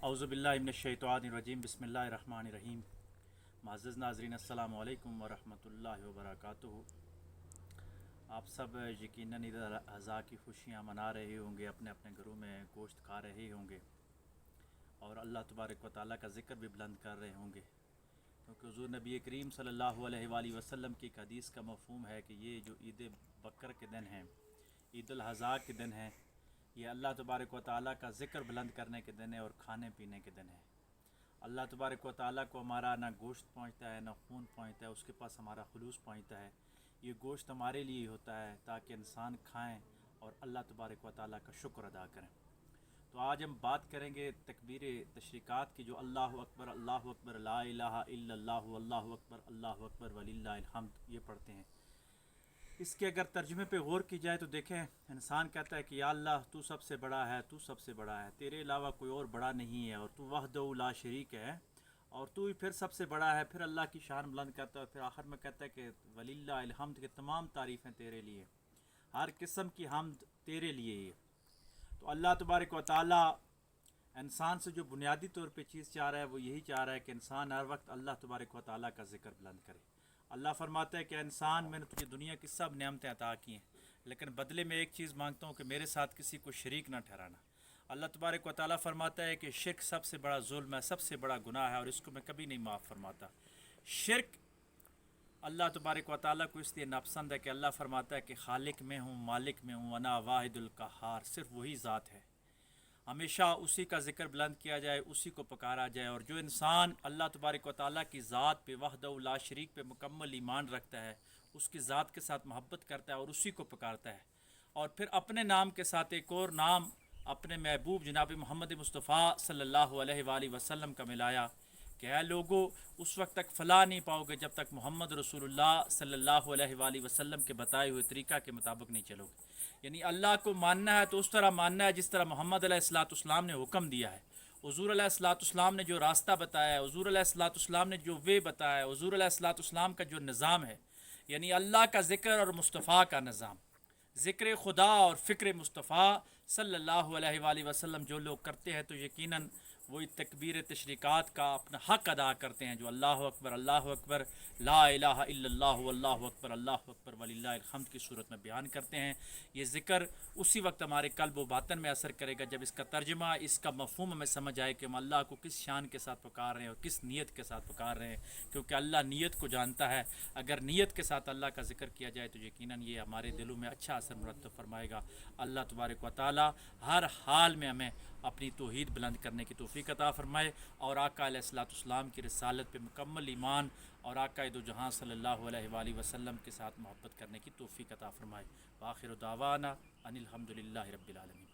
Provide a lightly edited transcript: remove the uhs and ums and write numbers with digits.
اعوذ باللہ من الشیطان الرجیم بسم اللہ الرحمن الرحیم۔ معزز ناظرین السلام علیکم ورحمۃ اللہ وبرکاتہ۔ آپ سب یقیناً عید الاضحیٰ کی خوشیاں منا رہے ہوں گے، اپنے اپنے گھروں میں گوشت کھا رہے ہوں گے اور اللہ تبارک و تعالیٰ کا ذکر بھی بلند کر رہے ہوں گے، کیونکہ حضور نبی کریم صلی اللہ علیہ وآلہ وسلم کی ایک حدیث کا مفہوم ہے کہ یہ جو عید بقر کے دن ہیں، عید الاضحیٰ کے دن ہیں، یہ اللہ تبارک و تعالیٰ کا ذکر بلند کرنے کے دن ہے اور کھانے پینے کے دن ہے۔ اللہ تبارک و تعالیٰ کو ہمارا نہ گوشت پہنچتا ہے نہ خون پہنچتا ہے، اس کے پاس ہمارا خلوص پہنچتا ہے۔ یہ گوشت ہمارے لیے ہوتا ہے تاکہ انسان کھائیں اور اللہ تبارک و تعالیٰ کا شکر ادا کریں۔ تو آج ہم بات کریں گے تکبیر تشریقات کی، جو اللہ اکبر لا الہ الا اللہ اللہ اکبر وللہ الحمد یہ پڑھتے ہیں۔ اس کے اگر ترجمے پہ غور کی جائے تو دیکھیں، انسان کہتا ہے کہ یا اللہ تو سب سے بڑا ہے، تو سب سے بڑا ہے، تیرے علاوہ کوئی اور بڑا نہیں ہے، اور تو وحدہ لا شریک ہے، اور تو ہی پھر سب سے بڑا ہے۔ پھر اللہ کی شان بلند کرتا ہے، پھر آخر میں کہتا ہے کہ وللہ الحمد، کے تمام تعریفیں تیرے لیے، ہر قسم کی حمد تیرے لیے ہی ہے۔ تو اللہ تبارک و تعالیٰ انسان سے جو بنیادی طور پہ چیز چاہ رہا ہے وہ یہی چاہ رہا ہے کہ انسان ہر وقت اللہ تبارک و تعالیٰ کا ذکر بلند کرے۔ اللہ فرماتا ہے کہ انسان، میں نے تجھے دنیا کی سب نعمتیں عطا کی ہیں، لیکن بدلے میں ایک چیز مانگتا ہوں کہ میرے ساتھ کسی کو شریک نہ ٹھہرانا۔ اللہ تبارک و تعالیٰ فرماتا ہے کہ شرک سب سے بڑا ظلم ہے، سب سے بڑا گناہ ہے، اور اس کو میں کبھی نہیں معاف فرماتا۔ شرک اللہ تبارک و تعالیٰ کو اس لیے ناپسند ہے کہ اللہ فرماتا ہے کہ خالق میں ہوں، مالک میں ہوں، انا واحد القہار، صرف وہی ذات ہے، ہمیشہ اسی کا ذکر بلند کیا جائے، اسی کو پکارا جائے۔ اور جو انسان اللہ تبارک و تعالیٰ کی ذات پہ، وحدہ لا شریک پہ مکمل ایمان رکھتا ہے، اس کی ذات کے ساتھ محبت کرتا ہے اور اسی کو پکارتا ہے، اور پھر اپنے نام کے ساتھ ایک اور نام اپنے محبوب جناب محمد مصطفیٰ صلی اللہ علیہ وآلہ وسلم کا ملایا کہ اے لوگو، اس وقت تک فلاح نہیں پاؤ گے جب تک محمد رسول اللہ صلی اللہ علیہ وآلہ وسلم کے بتائے ہوئے طریقہ کے مطابق نہیں چلو گے۔ یعنی اللہ کو ماننا ہے تو اس طرح ماننا ہے جس طرح محمد علیہ السلام نے حکم دیا ہے، حضور علیہ السلام نے جو راستہ بتایا ہے، حضور علیہ السلام نے جو وے بتایا ہے، حضور علیہ السلام کا جو نظام ہے، یعنی اللہ کا ذکر اور مصطفیٰ کا نظام، ذکر خدا اور فکر مصطفیٰ صلی اللہ علیہ وآلہ وسلم جو لوگ کرتے ہیں تو یقیناً وہی تکبیر تشریقات کا اپنا حق ادا کرتے ہیں، جو اللہ اکبر لا الہ الا اللہ اللہ اکبر وللہ الحمد کی صورت میں بیان کرتے ہیں۔ یہ ذکر اسی وقت ہمارے قلب و باطن میں اثر کرے گا جب اس کا ترجمہ، اس کا مفہوم ہمیں سمجھ آئے کہ ہم اللہ کو کس شان کے ساتھ پکار رہے ہیں اور کس نیت کے ساتھ پکار رہے ہیں، کیونکہ اللہ نیت کو جانتا ہے۔ اگر نیت کے ساتھ اللہ کا ذکر کیا جائے تو یقیناً یہ ہمارے دلوں میں اچھا اثر مرتب فرمائے گا۔ اللہ تبارک و تعالی ہر حال میں ہمیں اپنی توحید بلند کرنے کی توفیق عطا فرمائے، اور آقا علیہ السلام کی رسالت پہ مکمل ایمان اور آقا دو جہاں صلی اللہ علیہ وآلہ وسلم کے ساتھ محبت کرنے کی توفیق عطا فرمائے۔ وآخر دعوانا ان الحمد للہ رب العالمین۔